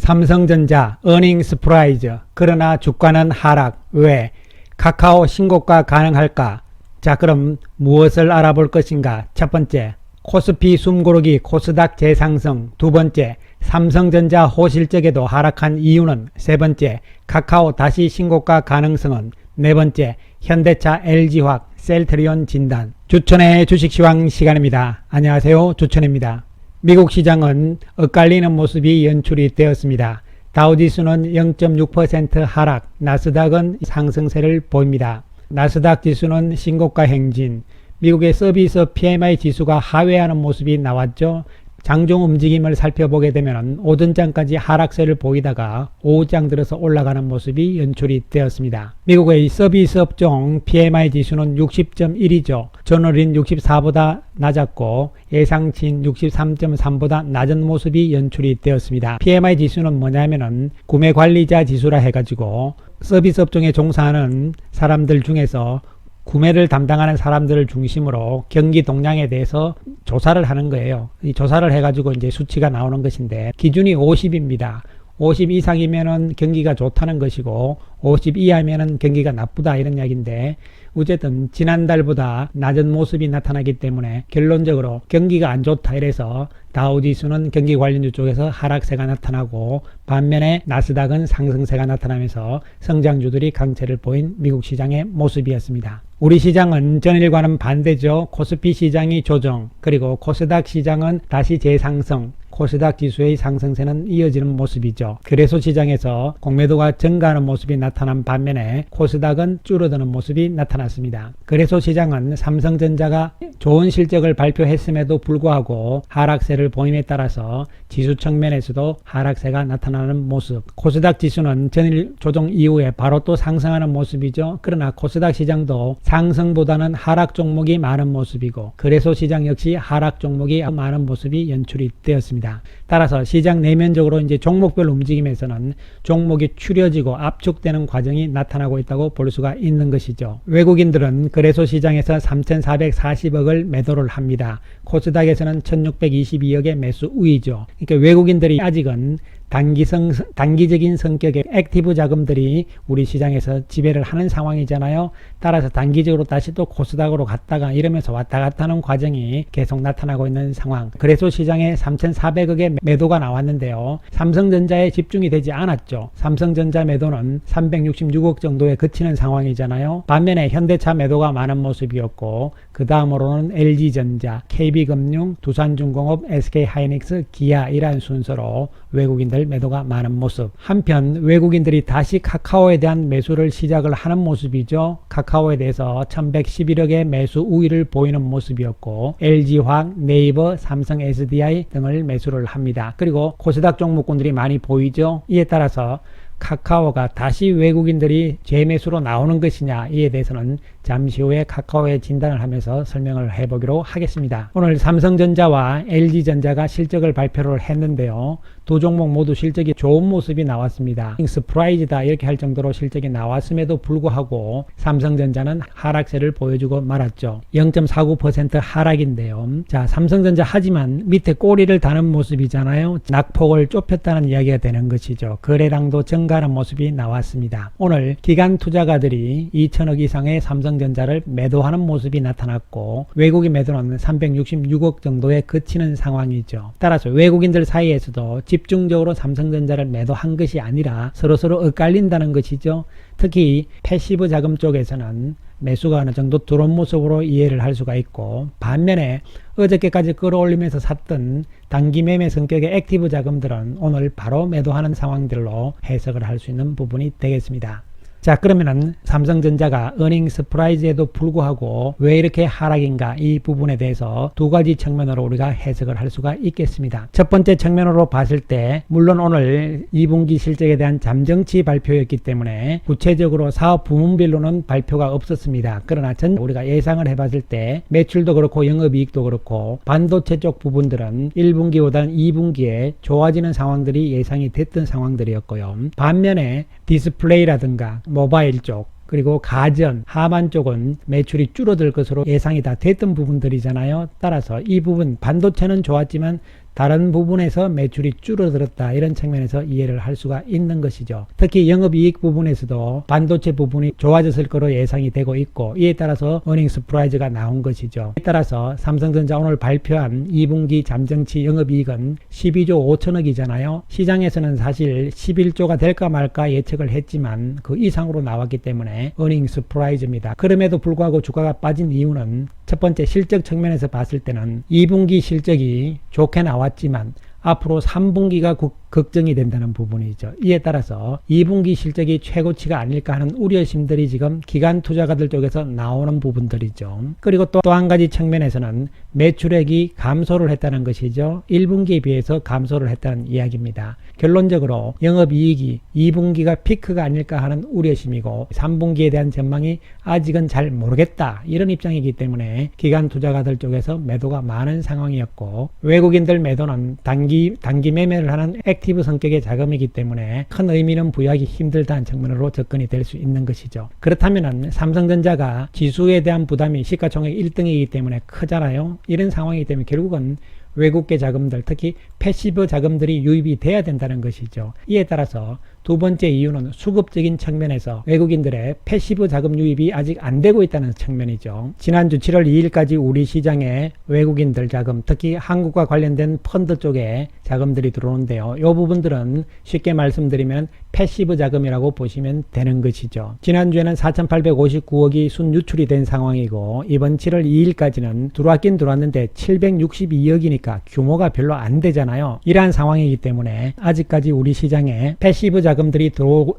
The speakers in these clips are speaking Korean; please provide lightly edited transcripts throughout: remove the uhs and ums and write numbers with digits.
삼성전자 어닝 서프라이즈, 그러나 주가는 하락. 왜? 카카오 신고가 가능할까? 자, 그럼 무엇을 알아볼 것인가? 첫 번째, 코스피 숨고르기 코스닥 재상승. 두 번째, 삼성전자 호실적에도 하락한 이유는? 세 번째, 카카오 다시 신고가 가능성은? 네 번째, 현대차, LG화학, 셀트리온 진단. 주천의 주식시황 시간입니다. 안녕하세요, 주천입니다. 미국 시장은 엇갈리는 모습이 연출이 되었습니다. 다우지수는 0.6% 하락, 나스닥은 상승세를 보입니다. 나스닥 지수는 신고가 행진, 미국의 서비스 PMI 지수가 하회하는 모습이 나왔죠. 장중 움직임을 살펴보게 되면 오전장까지 하락세를 보이다가 오후장 들어서 올라가는 모습이 연출이 되었습니다. 미국의 서비스 업종 PMI 지수는 60.1이죠. 전월인 64보다 낮았고 예상치인 63.3보다 낮은 모습이 연출이 되었습니다. PMI 지수는 뭐냐면은 구매관리자 지수라 해가지고 서비스 업종에 종사하는 사람들 중에서 구매를 담당하는 사람들을 중심으로 경기 동향에 대해서 조사를 하는 거예요. 이 조사를 해가지고 이제 수치가 나오는 것인데, 기준이 50입니다. 50 이상이면은 경기가 좋다는 것이고 50 이하면은 경기가 나쁘다, 이런 이야기인데, 어쨌든 지난달보다 낮은 모습이 나타나기 때문에 결론적으로 경기가 안 좋다 이래서 다우지수는 경기 관련주 쪽에서 하락세가 나타나고, 반면에 나스닥은 상승세가 나타나면서 성장주들이 강세를 보인 미국 시장의 모습이었습니다. 우리 시장은 전일과는 반대죠. 코스피 시장이 조정, 그리고 코스닥 시장은 다시 재상승, 코스닥 지수의 상승세는 이어지는 모습이죠. 거래소 시장에서 공매도가 증가하는 모습이 나타난 반면에 코스닥은 줄어드는 모습이 나타났습니다. 거래소 시장은 삼성전자가 좋은 실적을 발표했음에도 불구하고 하락세를 보임에 따라서 지수 측면에서도 하락세가 나타나는 모습. 코스닥 지수는 전일 조정 이후에 바로 또 상승하는 모습이죠. 그러나 코스닥 시장도 상승보다는 하락 종목이 많은 모습이고, 거래소 시장 역시 하락 종목이 많은 모습이 연출이 되었습니다. 따라서 시장 내면적으로 이제 종목별 움직임에서는 종목이 추려지고 압축되는 과정이 나타나고 있다고 볼 수가 있는 것이죠. 외국인들은 거래소 시장에서 3,440억을 매도를 합니다. 코스닥에서는 1,622억의 매수 우위죠. 그러니까 외국인들이 아직은 단기적인 성격의 액티브 자금들이 우리 시장에서 지배를 하는 상황이잖아요. 따라서 단기적으로 다시 또 코스닥으로 갔다가 이러면서 왔다 갔다 하는 과정이 계속 나타나고 있는 상황. 그래서 시장에 3,400억의 매도가 나왔는데요. 삼성전자에 집중이 되지 않았죠. 삼성전자 매도는 366억 정도에 그치는 상황이잖아요. 반면에 현대차 매도가 많은 모습이었고, 그 다음으로는 LG전자, KB금융, 두산중공업, SK하이닉스, 기아, 이러한 순서로 외국인들 매도가 많은 모습. 한편 외국인들이 다시 카카오에 대한 매수를 시작을 하는 모습이죠. 카카오에 대해서 1111억의 매수 우위를 보이는 모습이었고, LG화학, 네이버, 삼성 SDI 등을 매수를 합니다. 그리고 코스닥 종목군들이 많이 보이죠. 이에 따라서 카카오가 다시 외국인들이 재매수로 나오는 것이냐, 이에 대해서는 잠시 후에 카카오의 진단을 하면서 설명을 해보기로 하겠습니다. 오늘 삼성전자와 LG전자가 실적을 발표를 했는데요. 두 종목 모두 실적이 좋은 모습이 나왔습니다. 서프라이즈다 이렇게 할 정도로 실적이 나왔음에도 불구하고 삼성전자는 하락세를 보여주고 말았죠. 0.49% 하락인데요. 자, 삼성전자 하지만 밑에 꼬리를 다는 모습이잖아요. 낙폭을 좁혔다는 이야기가 되는 것이죠. 거래량도 증가하는 모습이 나왔습니다. 오늘 기관 투자가들이 2천억 이상의 삼성전자를 매도하는 모습이 나타났고, 외국인 매도는 366억 정도에 그치는 상황이죠. 따라서 외국인들 사이에서도 집중적으로 삼성전자를 매도한 것이 아니라 서로서로 엇갈린다는 것이죠. 특히 패시브 자금 쪽에서는 매수가 어느 정도 들어온 모습으로 이해를 할 수가 있고, 반면에 어저께까지 끌어올리면서 샀던 단기 매매 성격의 액티브 자금들은 오늘 바로 매도하는 상황들로 해석을 할 수 있는 부분이 되겠습니다. 자, 그러면은 삼성전자가 어닝 서프라이즈에도 불구하고 왜 이렇게 하락인가, 이 부분에 대해서 두 가지 측면으로 우리가 해석을 할 수가 있겠습니다. 첫 번째 측면으로 봤을 때, 물론 오늘 2분기 실적에 대한 잠정치 발표였기 때문에 구체적으로 사업 부문별로는 발표가 없었습니다. 그러나 우리가 예상을 해봤을 때 매출도 그렇고 영업이익도 그렇고 반도체 쪽 부분들은 1분기보다는 2분기에 좋아지는 상황들이 예상이 됐던 상황들이었고요. 반면에 디스플레이라든가 모바일 쪽, 그리고 가전, 하만 쪽은 매출이 줄어들 것으로 예상이 다 됐던 부분들이잖아요. 따라서 이 부분 반도체는 좋았지만 다른 부분에서 매출이 줄어들었다, 이런 측면에서 이해를 할 수가 있는 것이죠. 특히 영업이익 부분에서도 반도체 부분이 좋아졌을 거로 예상이 되고 있고, 이에 따라서 어닝 서프라이즈가 나온 것이죠. 이에 따라서 삼성전자 오늘 발표한 2분기 잠정치 영업이익은 12조 5천억이잖아요. 시장에서는 사실 11조가 될까 말까 예측을 했지만 그 이상으로 나왔기 때문에 어닝 서프라이즈입니다. 그럼에도 불구하고 주가가 빠진 이유는 첫 번째, 실적 측면에서 봤을 때는 2분기 실적이 좋게 나왔지만 앞으로 3분기가 걱정이 된다는 부분이죠. 이에 따라서 2분기 실적이 최고치가 아닐까 하는 우려심들이 지금 기관 투자가들 쪽에서 나오는 부분들이죠. 그리고 또 한 가지 측면에서는 매출액이 감소를 했다는 것이죠. 1분기에 비해서 감소를 했다는 이야기입니다. 결론적으로 영업이익이 2분기가 피크가 아닐까 하는 우려심이고 3분기에 대한 전망이 아직은 잘 모르겠다, 이런 입장이기 때문에 기관 투자가들 쪽에서 매도가 많은 상황이었고, 외국인들 매도는 단기 매매를 하는 액티브 성격의 자금이기 때문에 큰 의미는 부여하기 힘들다는 측면으로 접근이 될 수 있는 것이죠. 그렇다면 삼성전자가 지수에 대한 부담이 시가총액 1등이기 때문에 크잖아요. 이런 상황이기 때문에 결국은 외국계 자금들, 특히 패시브 자금들이 유입이 돼야 된다는 것이죠. 이에 따라서 두 번째 이유는 수급적인 측면에서 외국인들의 패시브 자금 유입이 아직 안 되고 있다는 측면이죠. 지난주 7월 2일까지 우리 시장에 외국인들 자금, 특히 한국과 관련된 펀드 쪽에 자금들이 들어오는데요. 이 부분들은 쉽게 말씀드리면 패시브 자금이라고 보시면 되는 것이죠. 지난주에는 4,859억이 순유출이 된 상황이고, 이번 7월 2일까지는 들어왔긴 들어왔는데 762억이니까 규모가 별로 안 되잖아요. 이러한 상황이기 때문에 아직까지 우리 시장에 패시브 자금들이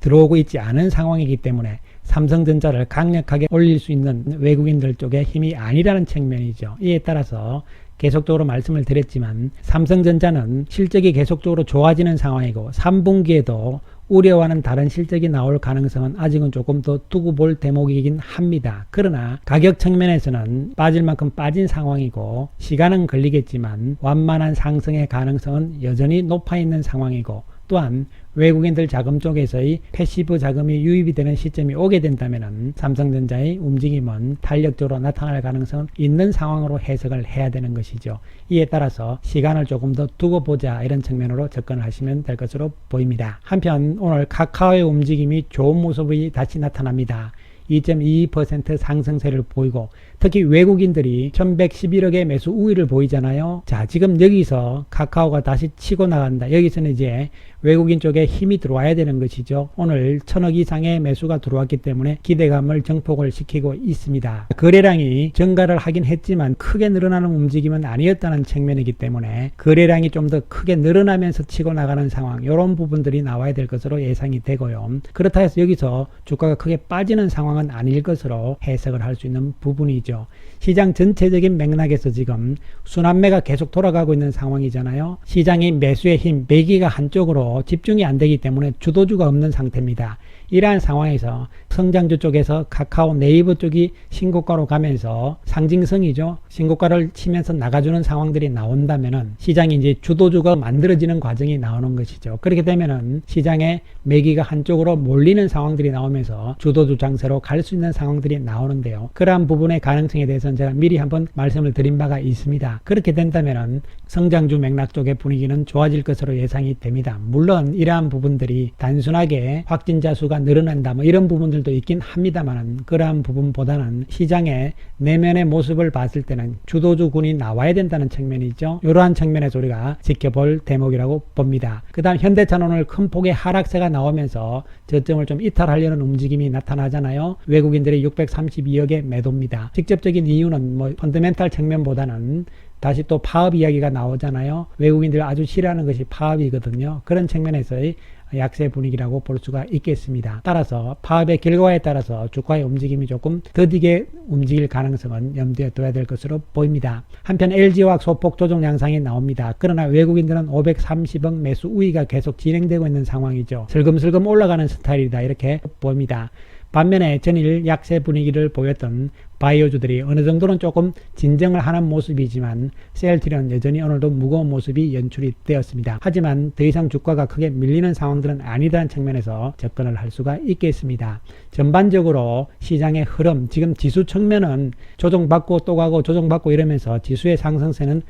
들어오고 있지 않은 상황이기 때문에 삼성전자를 강력하게 올릴 수 있는 외국인들 쪽의 힘이 아니라는 측면이죠. 이에 따라서 계속적으로 말씀을 드렸지만 삼성전자는 실적이 계속적으로 좋아지는 상황이고 3분기에도 우려와는 다른 실적이 나올 가능성은 아직은 조금 더 두고 볼 대목이긴 합니다. 그러나 가격 측면에서는 빠질 만큼 빠진 상황이고 시간은 걸리겠지만 완만한 상승의 가능성은 여전히 높아 있는 상황이고, 또한 외국인들 자금 쪽에서의 패시브 자금이 유입이 되는 시점이 오게 된다면 삼성전자의 움직임은 탄력적으로 나타날 가능성은 있는 상황으로 해석을 해야 되는 것이죠. 이에 따라서 시간을 조금 더 두고 보자, 이런 측면으로 접근을 하시면 될 것으로 보입니다. 한편 오늘 카카오의 움직임이 좋은 모습이 다시 나타납니다. 2.22% 상승세를 보이고, 특히 외국인들이 1111억의 매수 우위를 보이잖아요. 자, 지금 여기서 카카오가 다시 치고 나간다. 여기서는 이제 외국인 쪽에 힘이 들어와야 되는 것이죠. 오늘 1,000억 이상의 매수가 들어왔기 때문에 기대감을 증폭을 시키고 있습니다. 거래량이 증가를 하긴 했지만 크게 늘어나는 움직임은 아니었다는 측면이기 때문에 거래량이 좀 더 크게 늘어나면서 치고 나가는 상황, 이런 부분들이 나와야 될 것으로 예상이 되고요. 그렇다 해서 여기서 주가가 크게 빠지는 상황은 아닐 것으로 해석을 할 수 있는 부분이죠. 시장 전체적인 맥락에서 지금 순환매가 계속 돌아가고 있는 상황이잖아요. 시장이 매수의 힘, 매기가 한쪽으로 집중이 안 되기 때문에 주도주가 없는 상태입니다. 이러한 상황에서 성장주 쪽에서 카카오, 네이버 쪽이 신고가로 가면서 상징성이죠. 신고가를 치면서 나가주는 상황들이 나온다면은 시장이 이제 주도주가 만들어지는 과정이 나오는 것이죠. 그렇게 되면은 시장의 매기가 한쪽으로 몰리는 상황들이 나오면서 주도주 장세로 갈 수 있는 상황들이 나오는데요. 그러한 부분의 가능성에 대해서는 제가 미리 한번 말씀을 드린 바가 있습니다. 그렇게 된다면은 성장주 맥락 쪽의 분위기는 좋아질 것으로 예상이 됩니다. 물론 이러한 부분들이 단순하게 확진자 수가 늘어난다, 뭐 이런 부분들도 있긴 합니다만, 그러한 부분보다는 시장의 내면의 모습을 봤을 때는 주도주군이 나와야 된다는 측면이죠. 이러한 측면에서 우리가 지켜볼 대목이라고 봅니다. 그 다음 현대차는 오늘 큰 폭의 하락세가 나오면서 저점을 좀 이탈하려는 움직임이 나타나잖아요. 외국인들이 632억의 매도입니다. 직접적인 이유는 뭐 펀더멘탈 측면보다는 다시 또 파업 이야기가 나오잖아요. 외국인들 아주 싫어하는 것이 파업이거든요. 그런 측면에서의 약세 분위기라고 볼 수가 있겠습니다. 따라서 파업의 결과에 따라서 주가의 움직임이 조금 더디게 움직일 가능성은 염두에 둬야 될 것으로 보입니다. 한편 LG화학 소폭 조정 양상이 나옵니다. 그러나 외국인들은 530억 매수 우위가 계속 진행되고 있는 상황이죠. 슬금슬금 올라가는 스타일이다, 이렇게 보입니다. 반면에 전일 약세 분위기를 보였던 바이오주들이 어느 정도는 조금 진정을 하는 모습이지만 셀트리는 여전히 오늘도 무거운 모습이 연출이 되었습니다. 하지만 더 이상 주가가 크게 밀리는 상황들은 아니라는 측면에서 접근을 할 수가 있겠습니다. 전반적으로 시장의 흐름, 지금 지수 측면은 조정받고 또 가고 조정받고 이러면서 지수의 상승세는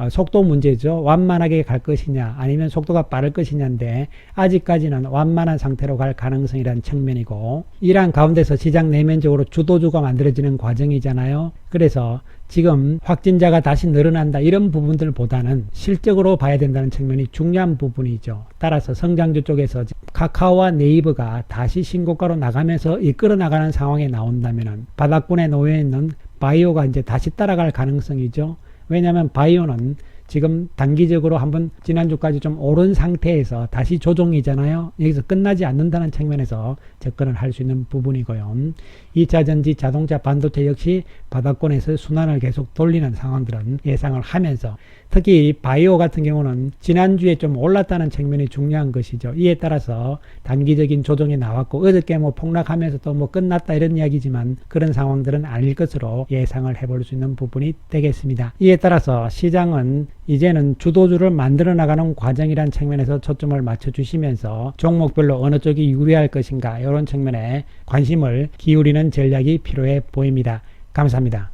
속도 문제죠. 완만하게 갈 것이냐 아니면 속도가 빠를 것이냐인데 아직까지는 완만한 상태로 갈 가능성이라는 측면이고, 이러한 가운데서 시장 내면적으로 주도주가 만들어지는 과정이잖아요. 그래서 지금 확진자가 다시 늘어난다 이런 부분들보다는 실적으로 봐야 된다는 측면이 중요한 부분이죠. 따라서 성장주 쪽에서 카카오와 네이버가 다시 신고가로 나가면서 이끌어 나가는 상황에 나온다면은 바닥권에 놓여 있는 바이오가 이제 다시 따라갈 가능성이죠. 왜냐하면 바이오는 지금 단기적으로 한번 지난주까지 좀 오른 상태에서 다시 조정이잖아요. 여기서 끝나지 않는다는 측면에서 접근을 할 수 있는 부분이고요. 2차전지, 자동차, 반도체 역시 바닥권에서 순환을 계속 돌리는 상황들은 예상을 하면서, 특히 바이오 같은 경우는 지난주에 좀 올랐다는 측면이 중요한 것이죠. 이에 따라서 단기적인 조정이 나왔고 어저께 뭐 폭락하면서 또 뭐 끝났다 이런 이야기지만 그런 상황들은 아닐 것으로 예상을 해볼 수 있는 부분이 되겠습니다. 이에 따라서 시장은 이제는 주도주를 만들어 나가는 과정이란 측면에서 초점을 맞춰 주시면서 종목별로 어느 쪽이 유리할 것인가 이런 측면에 관심을 기울이는 전략이 필요해 보입니다. 감사합니다.